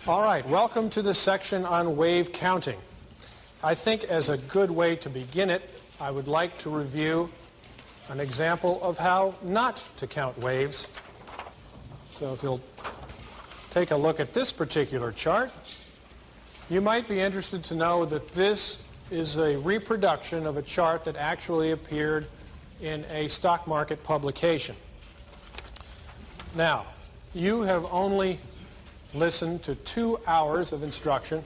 All right, welcome to the section on wave counting. I think as a good way to begin it, I would like to review an example of how not to count waves. So if you'll take a look at this particular chart, you might be interested to know that this is a reproduction of a chart that actually appeared in a stock market publication. Now, you have only listened to 2 hours of instruction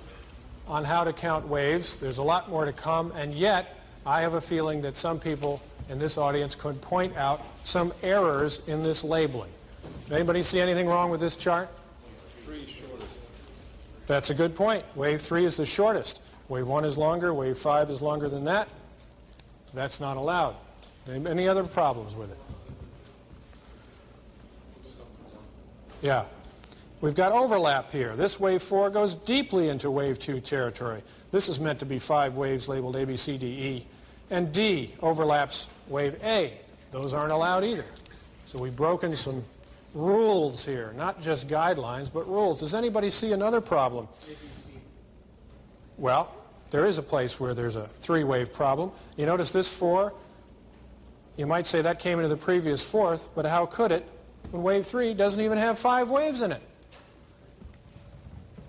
on how to count waves. There's a lot more to come, and yet I have a feeling that some people in this audience could point out some errors in this labeling. Anybody see anything wrong with this chart? Three shortest. That's a good point. Wave 3 is the shortest. Wave 1 is longer. Wave 5 is longer than that. That's not allowed. Any other problems with it? Yeah. We've got overlap here. This wave 4 goes deeply into wave 2 territory. This is meant to be 5 waves labeled A, B, C, D, E. And D overlaps wave A. Those aren't allowed either. So we've broken some rules here, not just guidelines, but rules. Does anybody see another problem? Well, there is a place where there's a 3-wave problem. You notice this 4? You might say that came into the previous 4th, but how could it when wave 3 doesn't even have 5 waves in it?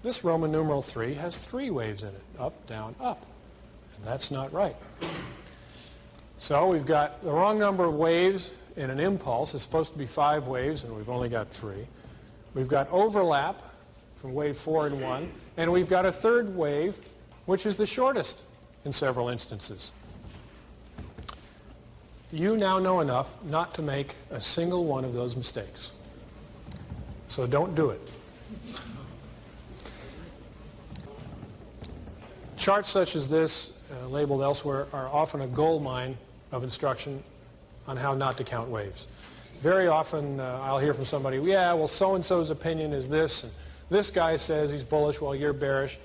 This Roman numeral 3 has 3 waves in it, up, down, up. And that's not right. So we've got the wrong number of waves in an impulse. It's supposed to be 5 waves, and we've only got 3. We've got overlap from wave 4 and 1, and we've got a 3rd wave, which is the shortest in several instances. You now know enough not to make a single one of those mistakes. So don't do it. Charts such as this, labeled elsewhere, are often a gold mine of instruction on how not to count waves. Very often I'll hear from somebody, yeah, well, so-and-so's opinion is this, and this guy says he's bullish while you're bearish.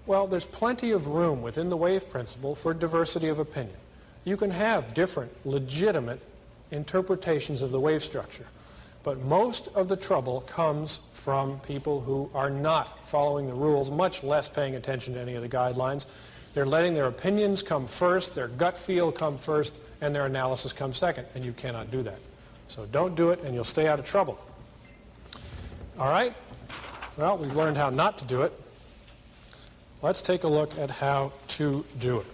Well, there's plenty of room within the wave principle for diversity of opinion. You can have different, legitimate interpretations of the wave structure. But most of the trouble comes from people who are not following the rules, much less paying attention to any of the guidelines. They're letting their opinions come first, their gut feel come first, and their analysis come second, and you cannot do that. So don't do it, and you'll stay out of trouble. All right? Well, we've learned how not to do it. Let's take a look at how to do it.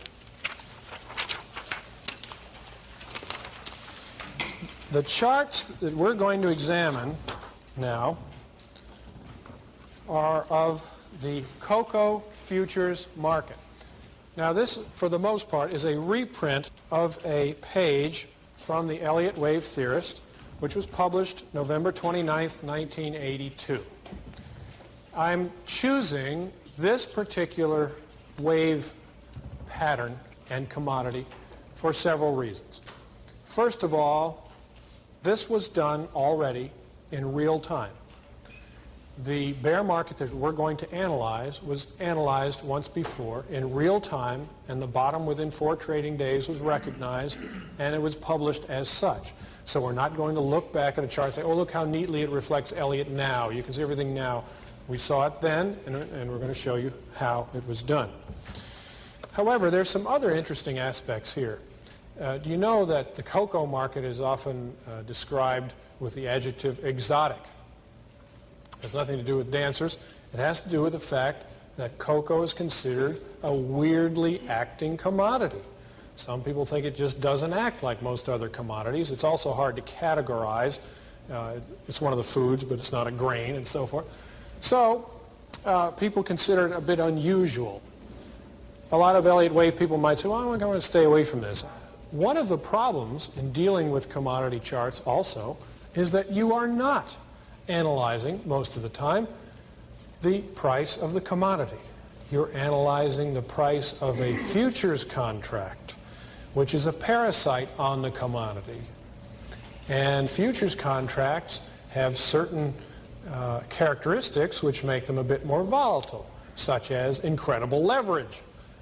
The charts that we're going to examine now are of the cocoa futures market. Now this, for the most part, is a reprint of a page from the Elliott Wave Theorist, which was published November 29th, 1982. I'm choosing this particular wave pattern and commodity for several reasons. First of all, this was done already in real time. The bear market that we're going to analyze was analyzed once before in real time, and the bottom within 4 trading days was recognized, and it was published as such. So we're not going to look back at a chart and say, oh, look how neatly it reflects Elliott now. You can see everything now. We saw it then, and we're going to show you how it was done. However, there's some other interesting aspects here. Do you know that the cocoa market is often described with the adjective exotic? It has nothing to do with dancers. It has to do with the fact that cocoa is considered a weirdly acting commodity. Some people think it just doesn't act like most other commodities. It's also hard to categorize. It's one of the foods, but it's not a grain and so forth. So people consider it a bit unusual. A lot of Elliott Wave people might say, well, I'm going to stay away from this. One of the problems in dealing with commodity charts also is that you are not analyzing, most of the time, the price of the commodity. You're analyzing the price of a futures contract, which is a parasite on the commodity. And futures contracts have certain characteristics which make them a bit more volatile, such as incredible leverage.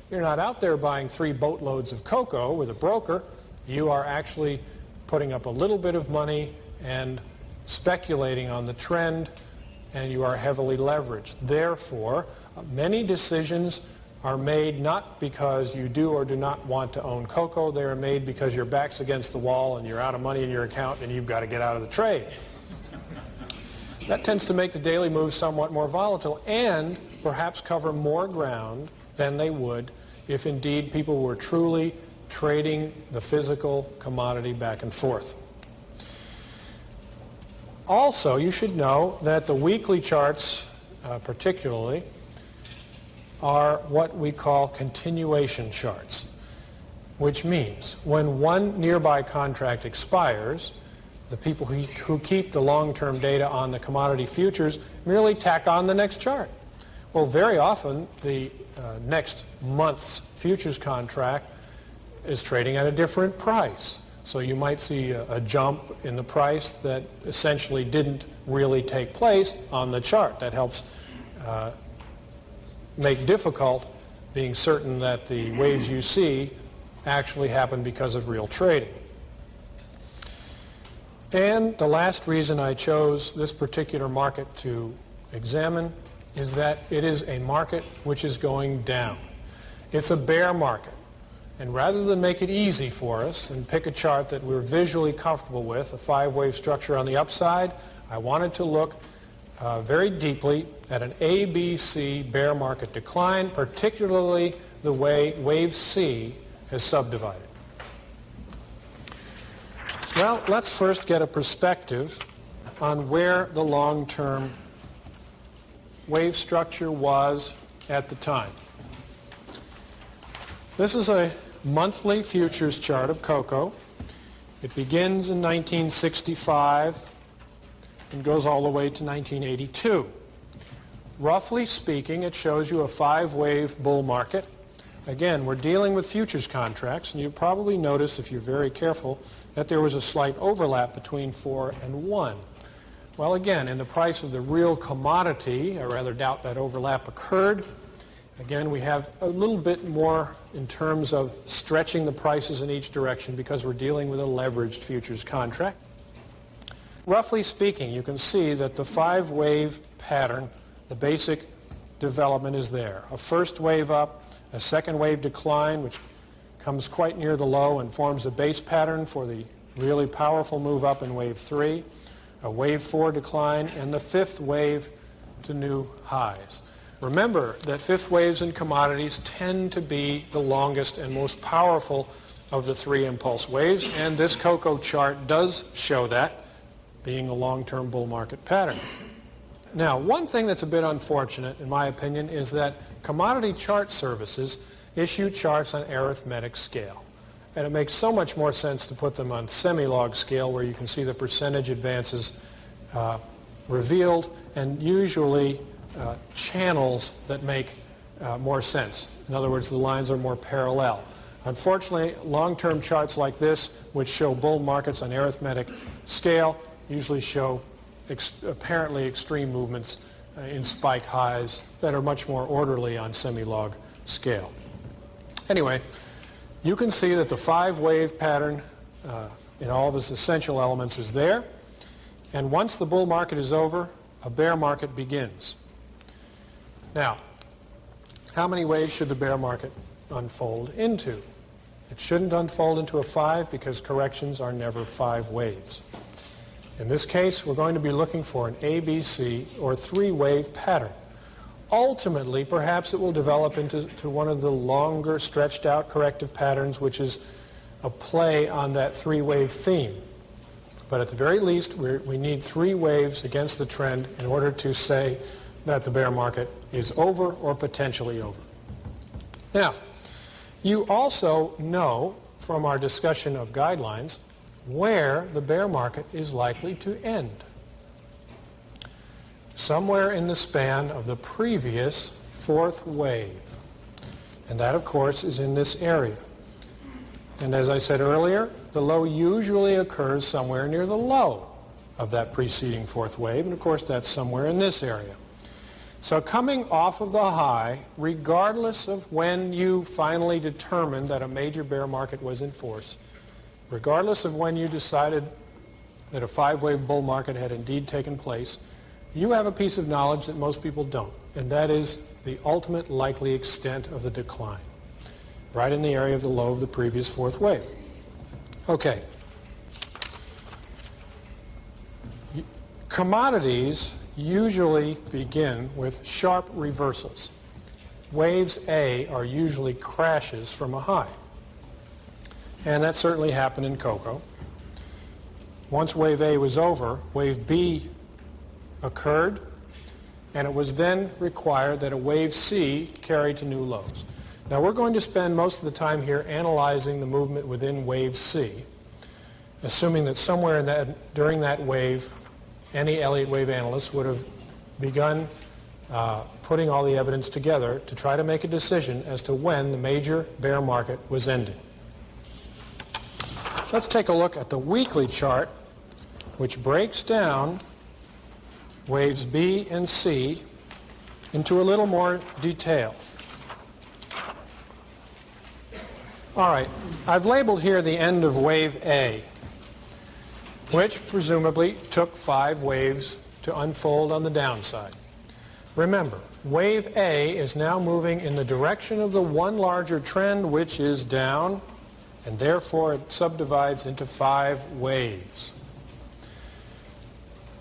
You're not out there buying 3 boatloads of cocoa with a broker. You are actually putting up a little bit of money and speculating on the trend and you are heavily leveraged. Therefore, many decisions are made not because you do or do not want to own cocoa. They are made because your back's against the wall and you're out of money in your account and you've got to get out of the trade. That tends to make the daily moves somewhat more volatile and perhaps cover more ground than they would if indeed people were truly trading the physical commodity back and forth. Also, you should know that the weekly charts, particularly, are what we call continuation charts, which means when one nearby contract expires, the people who keep the long-term data on the commodity futures merely tack on the next chart. Well, very often the next month's futures contract is trading at a different price. So you might see a jump in the price that essentially didn't really take place on the chart. That helps make difficult being certain that the waves you see actually happen because of real trading. And the last reason I chose this particular market to examine is that it is a market which is going down. It's a bear market. And rather than make it easy for us and pick a chart that we're visually comfortable with, a five-wave structure on the upside, I wanted to look very deeply at an ABC bear market decline, particularly the way wave C is subdivided. Well, let's first get a perspective on where the long-term wave structure was at the time. This is a monthly futures chart of cocoa. It begins in 1965 and goes all the way to 1982. Roughly speaking, it shows you a five-wave bull market. Again, we're dealing with futures contracts, and you probably notice, if you're very careful, that there was a slight overlap between 4 and 1. Well, again, in the price of the real commodity, I rather doubt that overlap occurred. Again, we have a little bit more in terms of stretching the prices in each direction because we're dealing with a leveraged futures contract. Roughly speaking, you can see that the five-wave pattern, the basic development is there. A first wave up, a second wave decline, which comes quite near the low and forms a base pattern for the really powerful move up in wave 3, a wave 4 decline, and the fifth wave to new highs. Remember that fifth waves in commodities tend to be the longest and most powerful of the three impulse waves, and this cocoa chart does show that, being a long-term bull market pattern. Now, one thing that's a bit unfortunate, in my opinion, is that commodity chart services issue charts on arithmetic scale. And it makes so much more sense to put them on semi-log scale where you can see the percentage advances revealed and usually channels that make more sense. In other words, the lines are more parallel. Unfortunately, long-term charts like this, which show bull markets on arithmetic scale, usually show apparently extreme movements in spike highs that are much more orderly on semi-log scale. Anyway, you can see that the five-wave pattern in all of its essential elements is there. And once the bull market is over, a bear market begins. Now, how many waves should the bear market unfold into? It shouldn't unfold into a 5 because corrections are never 5 waves. In this case, we're going to be looking for an ABC or 3-wave pattern. Ultimately, perhaps it will develop into one of the longer stretched out corrective patterns, which is a play on that 3-wave theme. But at the very least, we need 3 waves against the trend in order to say that the bear market is over or potentially over. Now, you also know from our discussion of guidelines where the bear market is likely to end. Somewhere in the span of the previous 4th wave. And that, of course, is in this area. And as I said earlier, the low usually occurs somewhere near the low of that preceding 4th wave. And, of course, that's somewhere in this area. So coming off of the high, regardless of when you finally determined that a major bear market was in force, regardless of when you decided that a 5-wave bull market had indeed taken place, you have a piece of knowledge that most people don't, and that is the ultimate likely extent of the decline, right in the area of the low of the previous fourth wave. Okay. Commodities usually begin with sharp reversals. Waves A are usually crashes from a high. And that certainly happened in cocoa. Once wave A was over, wave B occurred, and it was then required that a wave C carry to new lows. Now we're going to spend most of the time here analyzing the movement within wave C, assuming that somewhere during that wave, any Elliott wave analyst would have begun putting all the evidence together to try to make a decision as to when the major bear market was ending. So let's take a look at the weekly chart, which breaks down waves B and C into a little more detail. All right, I've labeled here the end of wave A, which presumably took 5 waves to unfold on the downside. Remember, wave A is now moving in the direction of the one larger trend, which is down, and therefore it subdivides into 5 waves.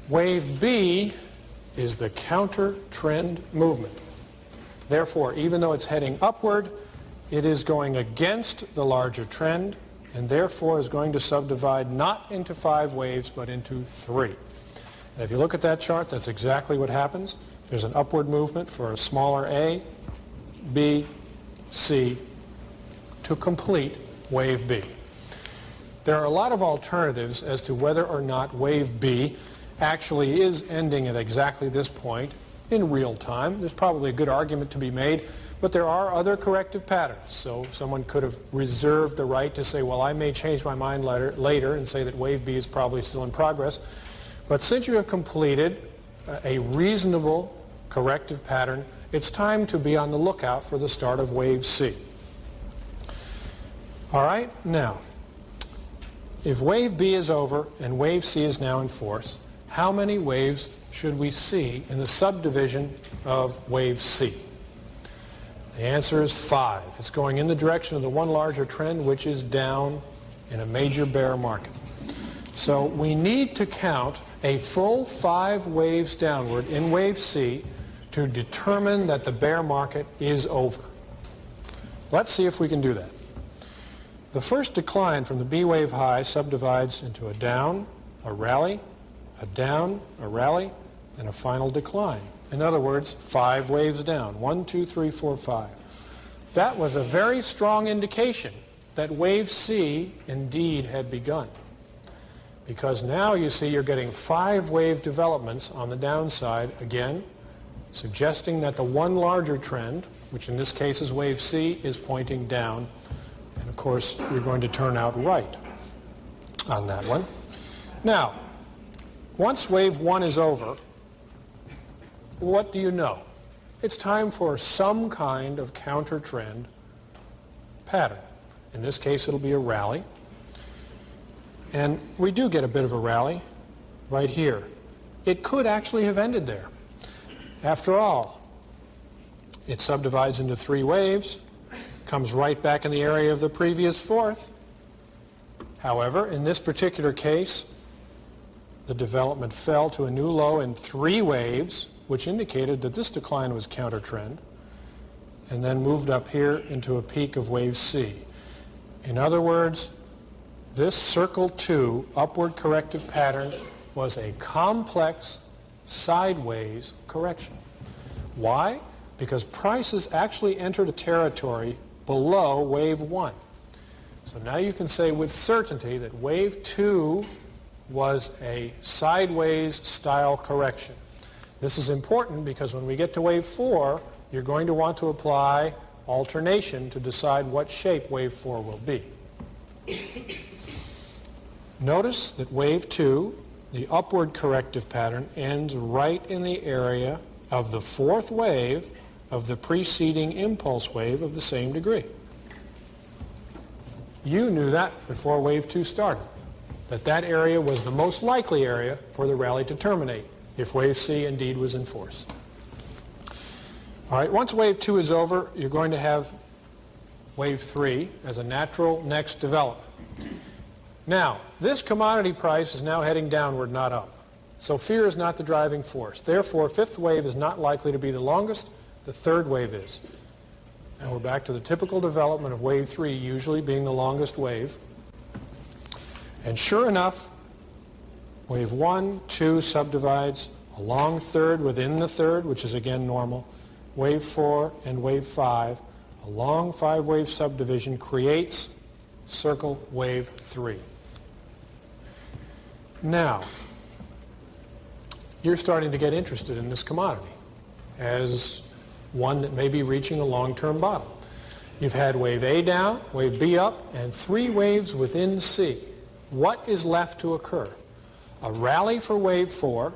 Wave B is the counter trend movement. Therefore, even though it's heading upward, it is going against the larger trend, and therefore is going to subdivide not into 5 waves, but into 3. And if you look at that chart, that's exactly what happens. There's an upward movement for a smaller A, B, C, to complete wave B. There are a lot of alternatives as to whether or not wave B actually is ending at exactly this point in real time. There's probably a good argument to be made, but there are other corrective patterns. So someone could have reserved the right to say, well, I may change my mind later and say that wave B is probably still in progress. But since you have completed a reasonable corrective pattern, it's time to be on the lookout for the start of wave C. All right, now, if wave B is over and wave C is now in force, how many waves should we see in the subdivision of wave C? The answer is 5. It's going in the direction of the one larger trend, which is down in a major bear market. So we need to count a full 5 waves downward in wave C to determine that the bear market is over. Let's see if we can do that. The first decline from the B wave high subdivides into a down, a rally, a down, a rally, and a final decline. In other words, 5 waves down. 1, 2, 3, 4, 5. That was a very strong indication that wave C indeed had begun. Because now you see you're getting 5 wave developments on the downside again, suggesting that the one larger trend, which in this case is wave C, is pointing down. And of course, you're going to turn out right on that one. Now, once wave 1 is over, what do you know? It's time for some kind of counter-trend pattern. In this case, it'll be a rally. And we do get a bit of a rally right here. It could actually have ended there. After all, it subdivides into 3 waves, comes right back in the area of the previous fourth. However, in this particular case, the development fell to a new low in 3 waves, which indicated that this decline was counter-trend, and then moved up here into a peak of wave C. In other words, this circle 2 upward corrective pattern was a complex sideways correction. Why? Because prices actually entered a territory below wave 1. So now you can say with certainty that wave 2 was a sideways style correction. This is important because when we get to wave 4, you're going to want to apply alternation to decide what shape wave 4 will be. Notice that wave 2, the upward corrective pattern, ends right in the area of the 4th wave of the preceding impulse wave of the same degree. You knew that before wave 2 started, that that area was the most likely area for the rally to terminate. if wave C indeed was in force. All right, once wave 2 is over, you're going to have wave 3 as a natural next development. Now, this commodity price is now heading downward, not up. So fear is not the driving force. Therefore, fifth wave is not likely to be the longest. The third wave is. And we're back to the typical development of wave 3 usually being the longest wave. And sure enough, wave 1, 2 subdivides a long third within the third, which is again normal. Wave 4 and wave 5, a long 5-wave subdivision creates circle wave 3. Now, you're starting to get interested in this commodity as one that may be reaching a long-term bottom. You've had wave A down, wave B up, and 3 waves within C. What is left to occur? A rally for wave 4,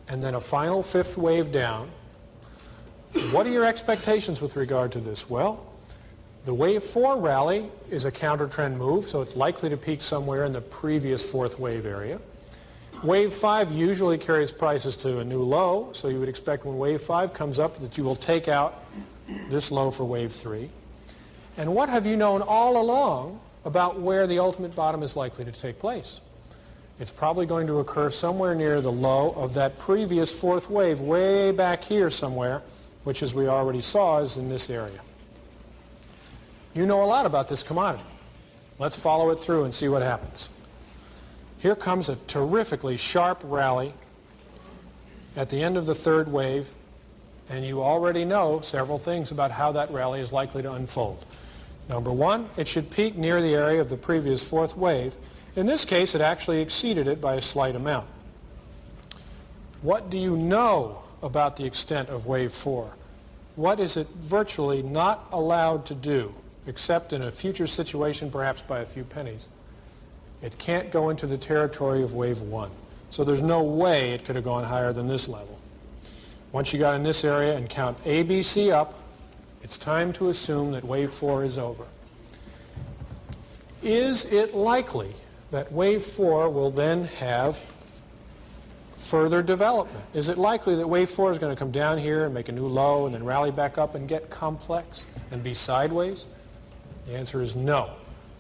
and then a final 5th wave down. What are your expectations with regard to this? Well, the wave 4 rally is a counter-trend move, so it's likely to peak somewhere in the previous 4th wave area. Wave 5 usually carries prices to a new low, so you would expect when wave 5 comes up that you will take out this low for wave 3. And what have you known all along about where the ultimate bottom is likely to take place? It's probably going to occur somewhere near the low of that previous 4th wave, way back here somewhere, which, as we already saw, is in this area. You know a lot about this commodity. Let's follow it through and see what happens. Here comes a terrifically sharp rally at the end of the 3rd wave, and you already know several things about how that rally is likely to unfold. Number 1, it should peak near the area of the previous 4th wave. In this case, it actually exceeded it by a slight amount. What do you know about the extent of wave 4? What is it virtually not allowed to do, except in a future situation, perhaps by a few pennies? It can't go into the territory of wave 1. So there's no way it could have gone higher than this level. Once you got in this area and count A, B, C up, it's time to assume that wave 4 is over. Is it likely that wave 4 will then have further development? Is it likely that wave 4 is going to come down here and make a new low and then rally back up and get complex and be sideways? The answer is no,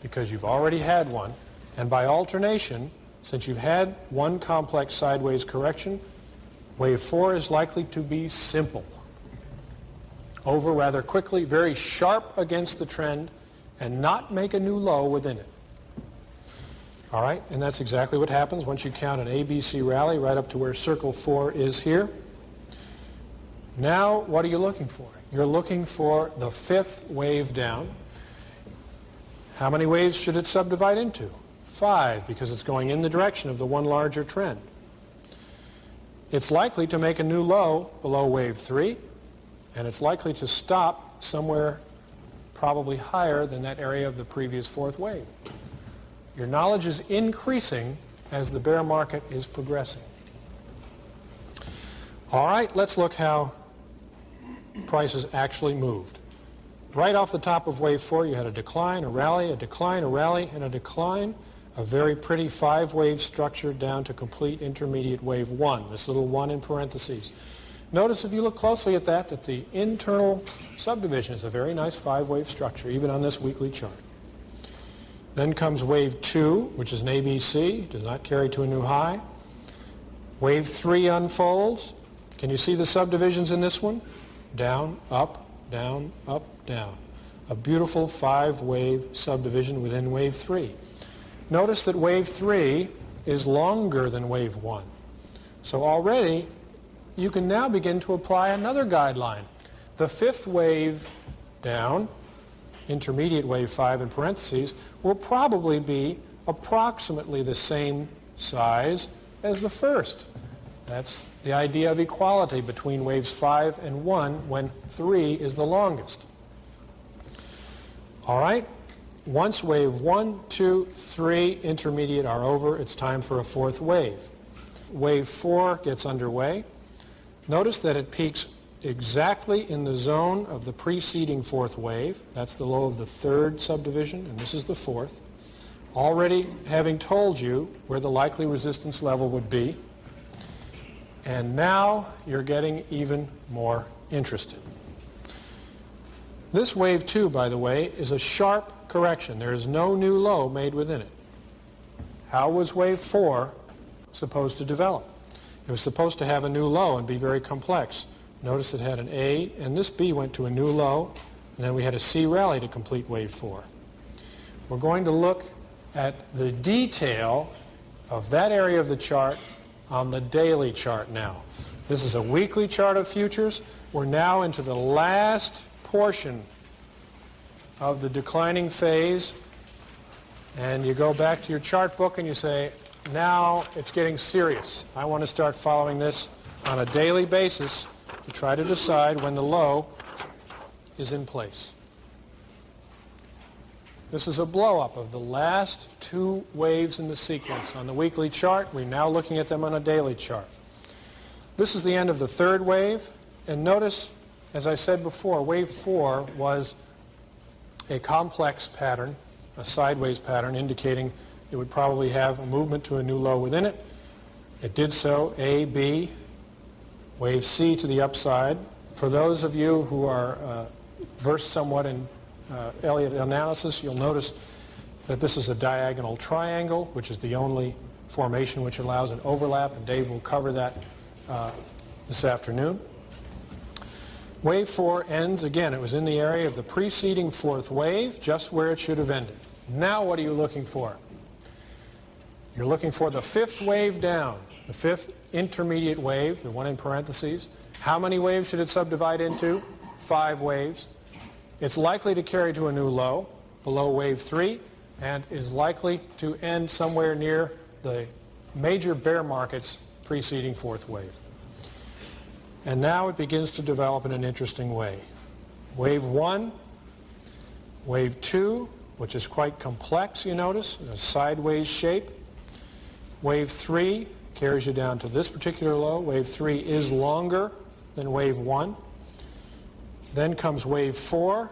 because you've already had one. And by alternation, since you've had one complex sideways correction, wave 4 is likely to be simple. Over rather quickly, very sharp against the trend, and not make a new low within it. All right, and that's exactly what happens once you count an ABC rally right up to where circle 4 is here. Now, what are you looking for? You're looking for the 5th wave down. How many waves should it subdivide into? 5, because it's going in the direction of the one larger trend. It's likely to make a new low below wave 3, and it's likely to stop somewhere probably higher than that area of the previous 4th wave. Your knowledge is increasing as the bear market is progressing. All right, let's look how prices actually moved. Right off the top of wave 4, you had a decline, a rally, a decline, a rally, and a decline. A very pretty 5-wave structure down to complete intermediate wave 1, this little 1 in parentheses. Notice if you look closely at that the internal subdivision is a very nice 5-wave structure, even on this weekly chart. Then comes wave 2, which is an ABC, does not carry to a new high. Wave 3 unfolds. Can you see the subdivisions in this one? Down, up, down, up, down. A beautiful 5-wave subdivision within wave 3. Notice that wave 3 is longer than wave 1. So already you can now begin to apply another guideline. The 5th wave down, intermediate wave 5 in parentheses, will probably be approximately the same size as the first. That's the idea of equality between waves 5 and 1 when 3 is the longest. All right, once wave 1, 2, 3 intermediate are over, it's time for a 4th wave. Wave 4 gets underway. Notice that it peaks exactly in the zone of the preceding 4th wave. That's the low of the 3rd subdivision, and this is the 4th. Already having told you where the likely resistance level would be. And now you're getting even more interested. This wave 2, by the way, is a sharp correction. There is no new low made within it. How was wave 4 supposed to develop? It was supposed to have a new low and be very complex. Notice it had an A, and this B went to a new low, and then we had a C rally to complete wave 4. We're going to look at the detail of that area of the chart on the daily chart now. This is a weekly chart of futures. We're now into the last portion of the declining phase, and you go back to your chart book and you say, now it's getting serious. I want to start following this on a daily basis to try to decide when the low is in place. This is a blow-up of the last 2 waves in the sequence. On the weekly chart, we're now looking at them on a daily chart. This is the end of the 3rd wave, and notice, as I said before, wave 4 was a complex pattern, a sideways pattern, indicating it would probably have a movement to a new low within it. It did so, A, B, wave C to the upside. For those of you who are versed somewhat in Elliott analysis, you'll notice that this is a diagonal triangle, which is the only formation which allows an overlap, and Dave will cover that this afternoon. Wave 4 ends, again, it was in the area of the preceding 4th wave, just where it should have ended. Now what are you looking for? You're looking for the 5th wave down, the 5th intermediate wave, the one in parentheses. How many waves should it subdivide into? 5 waves. It's likely to carry to a new low, below wave 3, and is likely to end somewhere near the major bear market's preceding 4th wave. And now it begins to develop in an interesting way. Wave 1, wave 2, which is quite complex, you notice, in a sideways shape. Wave 3 carries you down to this particular low. Wave 3 is longer than wave 1. Then comes wave 4,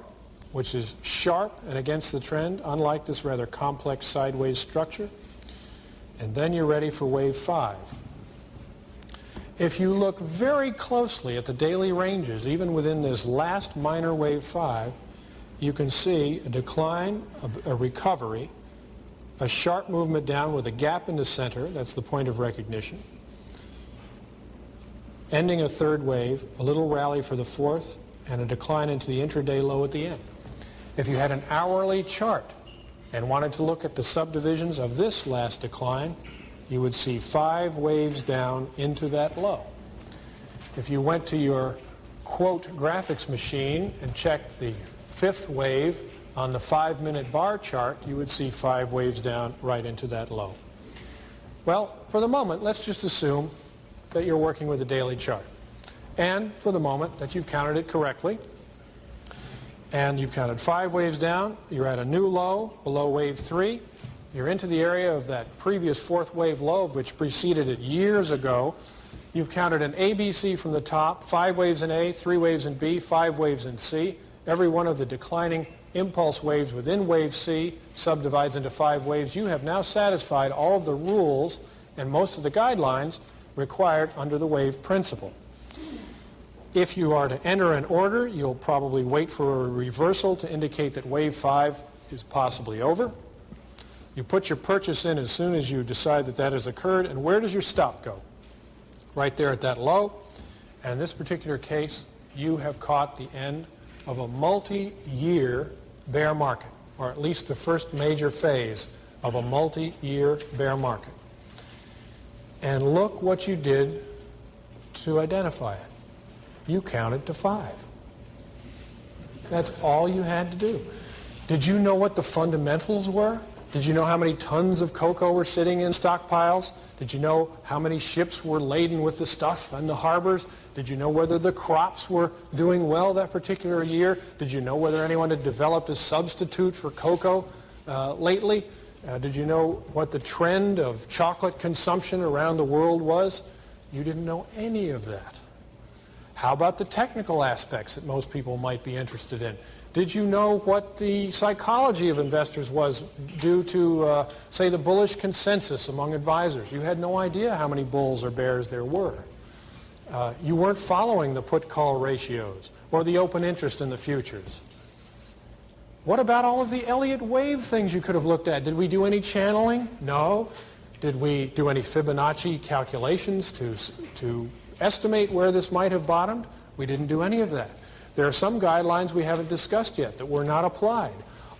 which is sharp and against the trend, unlike this rather complex sideways structure. And then you're ready for wave 5. If you look very closely at the daily ranges, even within this last minor wave 5, you can see a decline, a recovery, a sharp movement down with a gap in the center, that's the point of recognition, ending a 3rd wave, a little rally for the 4th, and a decline into the intraday low at the end. If you had an hourly chart and wanted to look at the subdivisions of this last decline, you would see 5 waves down into that low. If you went to your quote graphics machine and checked the 5th wave on the 5-minute bar chart, you would see 5 waves down right into that low. Well, for the moment, let's just assume that you're working with a daily chart. And for the moment that you've counted it correctly, and you've counted 5 waves down, you're at a new low below wave 3, you're into the area of that previous 4th wave low which preceded it years ago. You've counted an ABC from the top, 5 waves in A, 3 waves in B, 5 waves in C. Every one of the declining impulse waves within wave C subdivides into 5 waves. You have now satisfied all of the rules and most of the guidelines required under the wave principle. If you are to enter an order, you'll probably wait for a reversal to indicate that wave 5 is possibly over. You put your purchase in as soon as you decide that that has occurred, and where does your stop go? Right there at that low. And in this particular case, you have caught the end of a multi-year bear market, or at least the first major phase of a multi-year bear market. And look what you did to identify it. You counted to 5. That's all you had to do. Did you know what the fundamentals were? Did you know how many tons of cocoa were sitting in stockpiles? Did you know how many ships were laden with the stuff in the harbors? Did you know whether the crops were doing well that particular year? Did you know whether anyone had developed a substitute for cocoa lately? Did you know what the trend of chocolate consumption around the world was? You didn't know any of that. How about the technical aspects that most people might be interested in? Did you know what the psychology of investors was due to, say, the bullish consensus among advisors? You had no idea how many bulls or bears there were. You weren't following the put-call ratios or the open interest in the futures. What about all of the Elliott wave things you could have looked at? Did we do any channeling? No. Did we do any Fibonacci calculations to estimate where this might have bottomed? We didn't do any of that. There are some guidelines we haven't discussed yet that were not applied.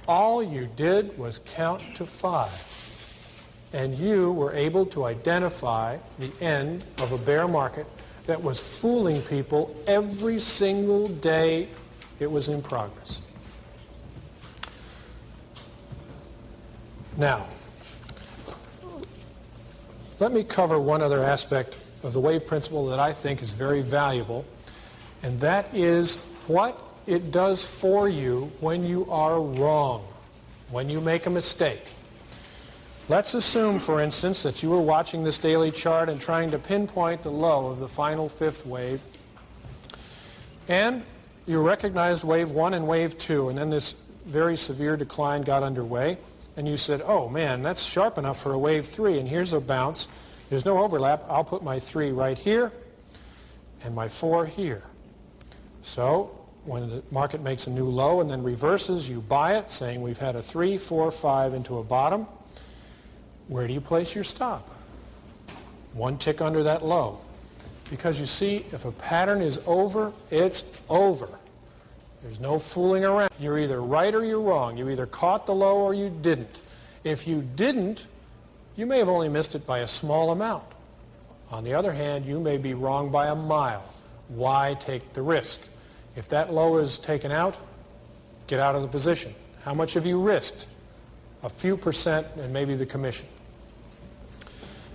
All you did was count to 5. And you were able to identify the end of a bear market that was fooling people every single day it was in progress. Now, let me cover one other aspect of the wave principle that I think is very valuable, and that is what it does for you when you are wrong, when you make a mistake. Let's assume, for instance, that you were watching this daily chart and trying to pinpoint the low of the final fifth wave, and you recognized wave 1 and wave 2, and then this very severe decline got underway, and you said, oh man, that's sharp enough for a wave 3, and here's a bounce. There's no overlap. I'll put my 3 right here and my 4 here. So when the market makes a new low and then reverses, you buy it, saying we've had a 3, 4, 5 into a bottom. Where do you place your stop? 1 tick under that low. Because you see, if a pattern is over, it's over. There's no fooling around. You're either right or you're wrong. You either caught the low or you didn't. If you didn't, you may have only missed it by a small amount. On the other hand, you may be wrong by a mile. Why take the risk? If that low is taken out, get out of the position. How much have you risked? A few percent and maybe the commission.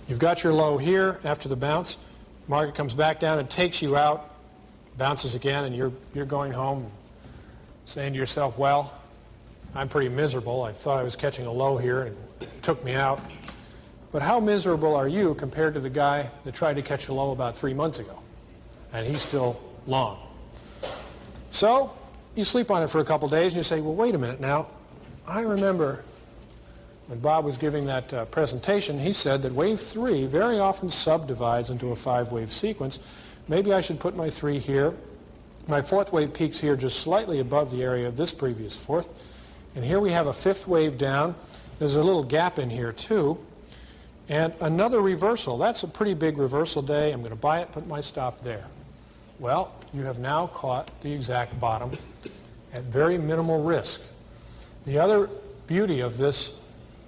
You've got your low here after the bounce. Market comes back down and takes you out, bounces again, and you're going home saying to yourself, well, I'm pretty miserable. I thought I was catching a low here and it took me out. But how miserable are you compared to the guy that tried to catch a low about 3 months ago? And he's still long. So you sleep on it for a couple days and you say, well, wait a minute now. I remember when Bob was giving that presentation, he said that wave 3 very often subdivides into a 5-wave sequence. Maybe I should put my 3 here. My 4th wave peaks here just slightly above the area of this previous 4th. And here we have a 5th wave down. There's a little gap in here too. And another reversal. That's a pretty big reversal day. I'm going to buy it, put my stop there. Well, you have now caught the exact bottom at very minimal risk. The other beauty of this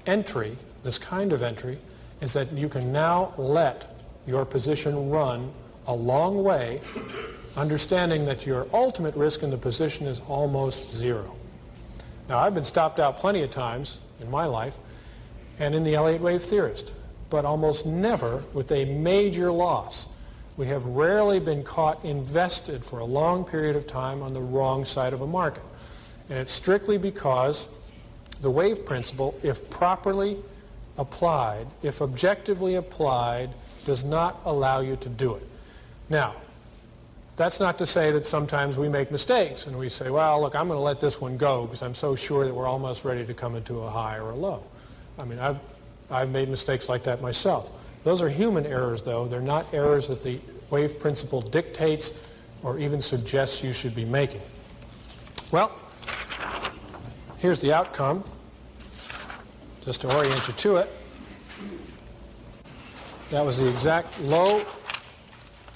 entry, this kind of entry, is that you can now let your position run a long way, understanding that your ultimate risk in the position is almost 0. Now, I've been stopped out plenty of times in my life and in the Elliott Wave Theorist, but almost never with a major loss. We have rarely been caught invested for a long period of time on the wrong side of a market. And it's strictly because the wave principle, if properly applied, if objectively applied, does not allow you to do it. Now, that's not to say that sometimes we make mistakes and we say, well, look, I'm going to let this one go because I'm so sure that we're almost ready to come into a high or a low. I mean, I've made mistakes like that myself. Those are human errors, though. They're not errors that the wave principle dictates or even suggests you should be making. Well, here's the outcome, just to orient you to it. That was the exact low,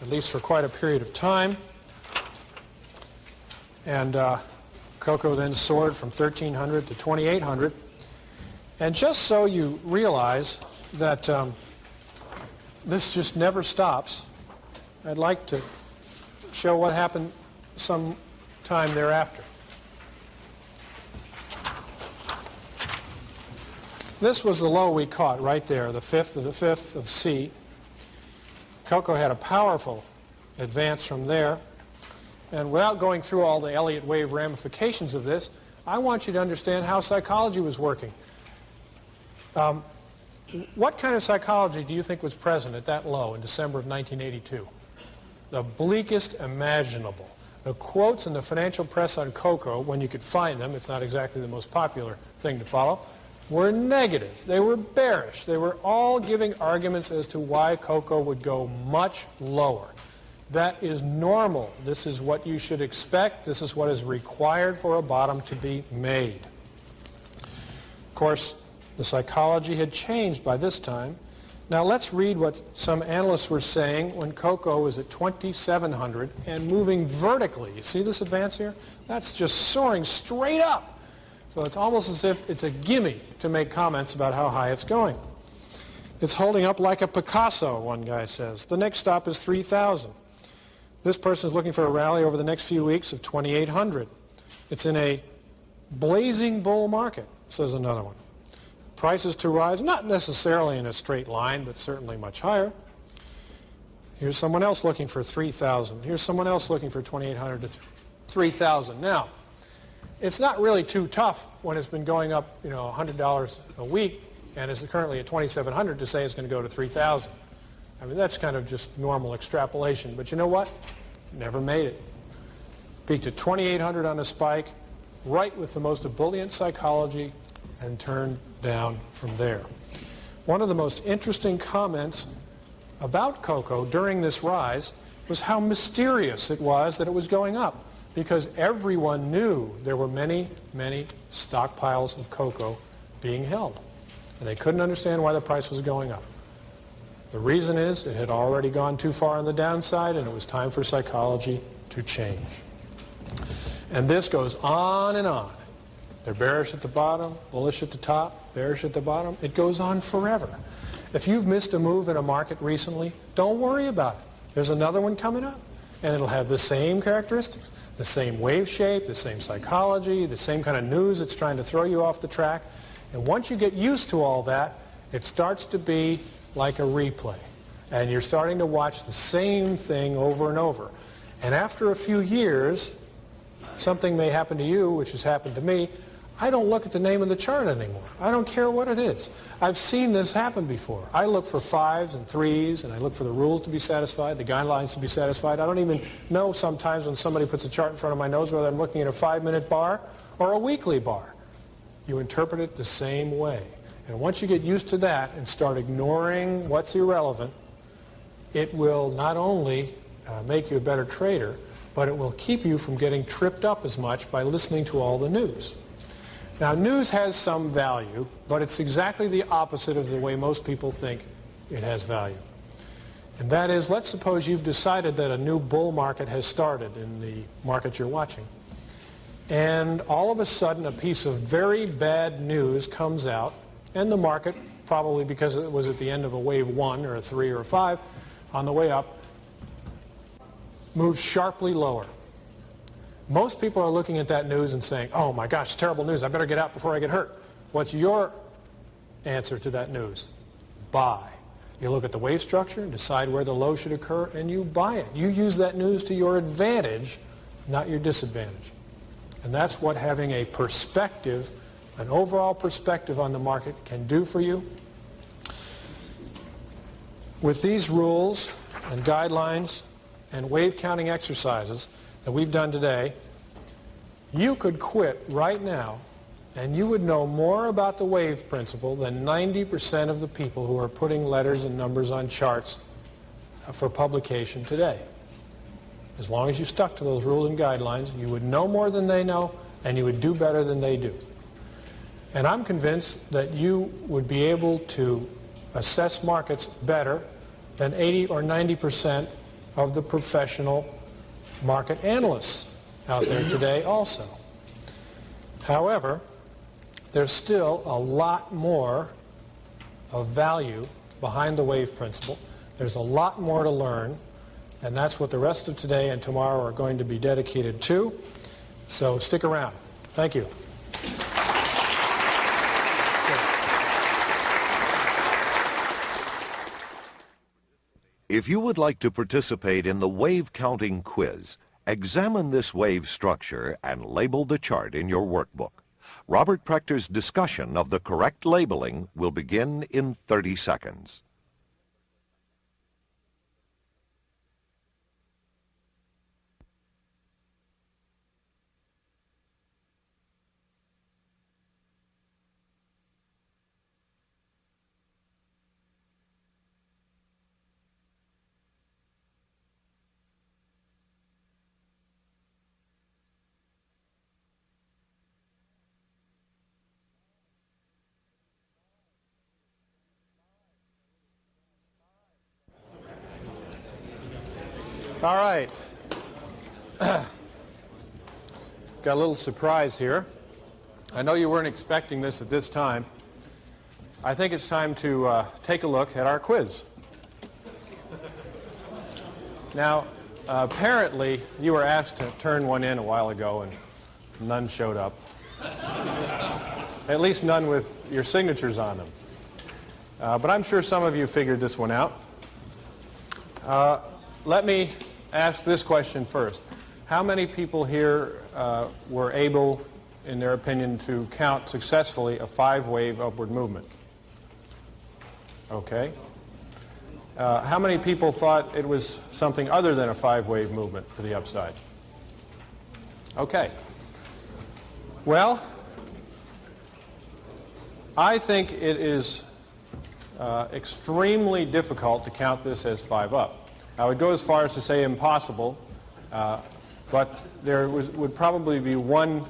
at least for quite a period of time. And cocoa then soared from 1,300 to 2,800. And just so you realize that this just never stops, I'd like to show what happened some time thereafter. This was the low we caught right there, the 5th of the 5th of C. Cocoa had a powerful advance from there. And without going through all the Elliott wave ramifications of this, I want you to understand how psychology was working. What kind of psychology do you think was present at that low in December of 1982? The bleakest imaginable. The quotes in the financial press on cocoa, when you could find them, it's not exactly the most popular thing to follow, were negative. They were bearish. They were all giving arguments as to why cocoa would go much lower. That is normal. This is what you should expect. This is what is required for a bottom to be made. Of course, the psychology had changed by this time. Now let's read what some analysts were saying when cocoa was at 2,700 and moving vertically. You see this advance here? That's just soaring straight up. So it's almost as if it's a gimme to make comments about how high it's going. It's holding up like a Picasso, one guy says. The next stop is 3,000. This person is looking for a rally over the next few weeks of 2,800. It's in a blazing bull market, says another one. Prices to rise, not necessarily in a straight line, but certainly much higher. Here's someone else looking for 3,000. Here's someone else looking for 2,800 to 3,000. Now, it's not really too tough when it's been going up, $100 a week and is currently at 2,700 to say it's going to go to 3,000. I mean, that's kind of just normal extrapolation. But you know what? Never made it. Peaked at 2,800 on a spike, right with the most ebullient psychology, and turned down from there. One of the most interesting comments about cocoa during this rise was how mysterious it was that it was going up, because everyone knew there were many, many stockpiles of cocoa being held. And they couldn't understand why the price was going up. The reason is it had already gone too far on the downside, and it was time for psychology to change. And this goes on and on. They're bearish at the bottom, bullish at the top, bearish at the bottom. It goes on forever. If you've missed a move in a market recently, don't worry about it. There's another one coming up, and it'll have the same characteristics, the same wave shape, the same psychology, the same kind of news that's trying to throw you off the track. And once you get used to all that, it starts to be like a replay. And you're starting to watch the same thing over and over. And after a few years, something may happen to you, which has happened to me. I don't look at the name of the chart anymore. I don't care what it is. I've seen this happen before. I look for 5s and 3s, and I look for the rules to be satisfied, the guidelines to be satisfied. I don't even know sometimes when somebody puts a chart in front of my nose whether I'm looking at a 5-minute bar or a weekly bar. You interpret it the same way. And once you get used to that and start ignoring what's irrelevant, it will not only make you a better trader, but it will keep you from getting tripped up as much by listening to all the news. Now, news has some value, but it's exactly the opposite of the way most people think it has value. And that is, let's suppose you've decided that a new bull market has started in the market you're watching. And all of a sudden, a piece of very bad news comes out, and the market, probably because it was at the end of a wave 1 or a 3 or a 5, on the way up, moves sharply lower. Most people are looking at that news and saying, oh my gosh, terrible news, I better get out before I get hurt. What's your answer to that news? Buy. You look at the wave structure and decide where the low should occur, and you buy it. You use that news to your advantage, not your disadvantage. And that's what having a perspective, an overall perspective on the market can do for you. With these rules and guidelines and wave counting exercises that we've done today, you could quit right now and you would know more about the wave principle than 90% of the people who are putting letters and numbers on charts for publication today. As long as you stuck to those rules and guidelines, you would know more than they know, and you would do better than they do. And I'm convinced that you would be able to assess markets better than 80 or 90% of the professional market analysts out there today also. However, there's still a lot more of value behind the wave principle. There's a lot more to learn, and that's what the rest of today and tomorrow are going to be dedicated to. So stick around. Thank you. If you would like to participate in the wave counting quiz, examine this wave structure and label the chart in your workbook. Robert Prechter's discussion of the correct labeling will begin in 30 seconds. All right. Got a little surprise here. I know you weren't expecting this at this time. I think it's time to take a look at our quiz. Now, apparently, you were asked to turn one in a while ago, and none showed up. At least none with your signatures on them. But I'm sure some of you figured this one out. Let me ask this question first. How many people here were able, in their opinion, to count successfully a 5-wave upward movement? Okay. How many people thought it was something other than a 5-wave movement to the upside? Okay. Well, I think it is extremely difficult to count this as 5 up. I would go as far as to say impossible, but there would probably be one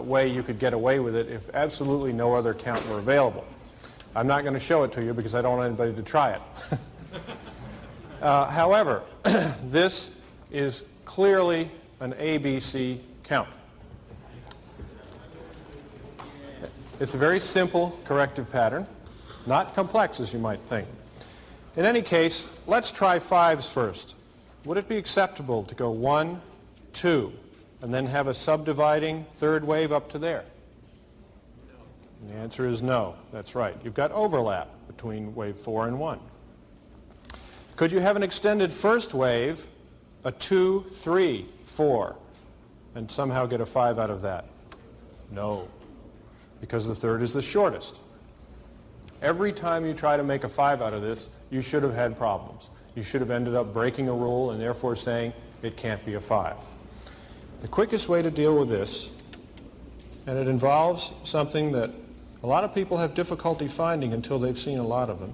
way you could get away with it if absolutely no other count were available. I'm not going to show it to you because I don't want anybody to try it. However, this is clearly an ABC count. It's a very simple corrective pattern, not complex as you might think. In any case, let's try 5s first. Would it be acceptable to go 1, 2, and then have a subdividing 3rd wave up to there? The answer is no. That's right. You've got overlap between wave 4 and 1. Could you have an extended 1st wave, a 2, 3, 4, and somehow get a 5 out of that? No, because the 3rd is the shortest. Every time you try to make a 5 out of this, you should have had problems. You should have ended up breaking a rule and therefore saying it can't be a 5. The quickest way to deal with this, and it involves something that a lot of people have difficulty finding until they've seen a lot of them.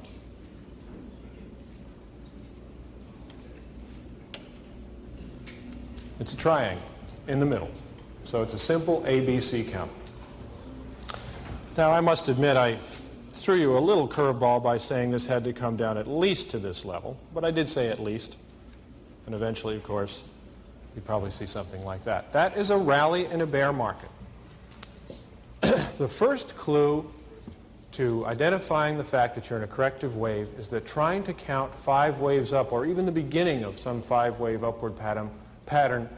It's a triangle in the middle. So it's a simple ABC count. Now, I must admit I threw you a little curveball by saying this had to come down at least to this level, but I did say at least. And eventually, of course, you probably see something like that. That is a rally in a bear market. The first clue to identifying the fact that you're in a corrective wave is that trying to count 5 waves up, or even the beginning of some 5-wave upward pattern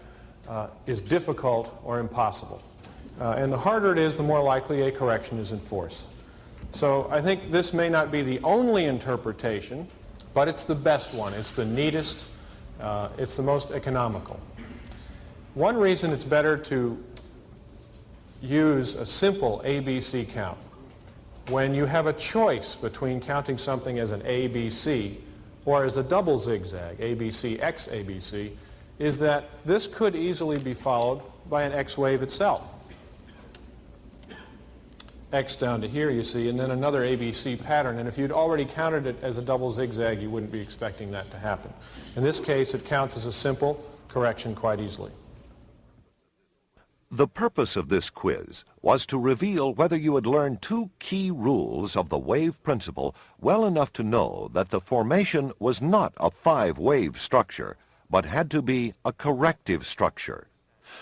is difficult or impossible. And the harder it is, the more likely a correction is in force. So I think this may not be the only interpretation, but it's the best one. It's the neatest. It's the most economical. One reason it's better to use a simple ABC count when you have a choice between counting something as an ABC or as a double zigzag, ABC x ABC, is that this could easily be followed by an X wave itself. X down to here, you see, and then another ABC pattern. And if you'd already counted it as a double zigzag, you wouldn't be expecting that to happen. In this case, it counts as a simple correction quite easily. The purpose of this quiz was to reveal whether you had learned 2 key rules of the wave principle well enough to know that the formation was not a 5-wave structure, but had to be a corrective structure.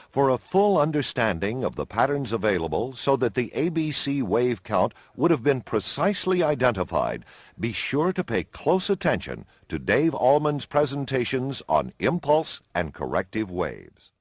For a full understanding of the patterns available so that the ABC wave count would have been precisely identified, be sure to pay close attention to Dave Allman's presentations on impulse and corrective waves.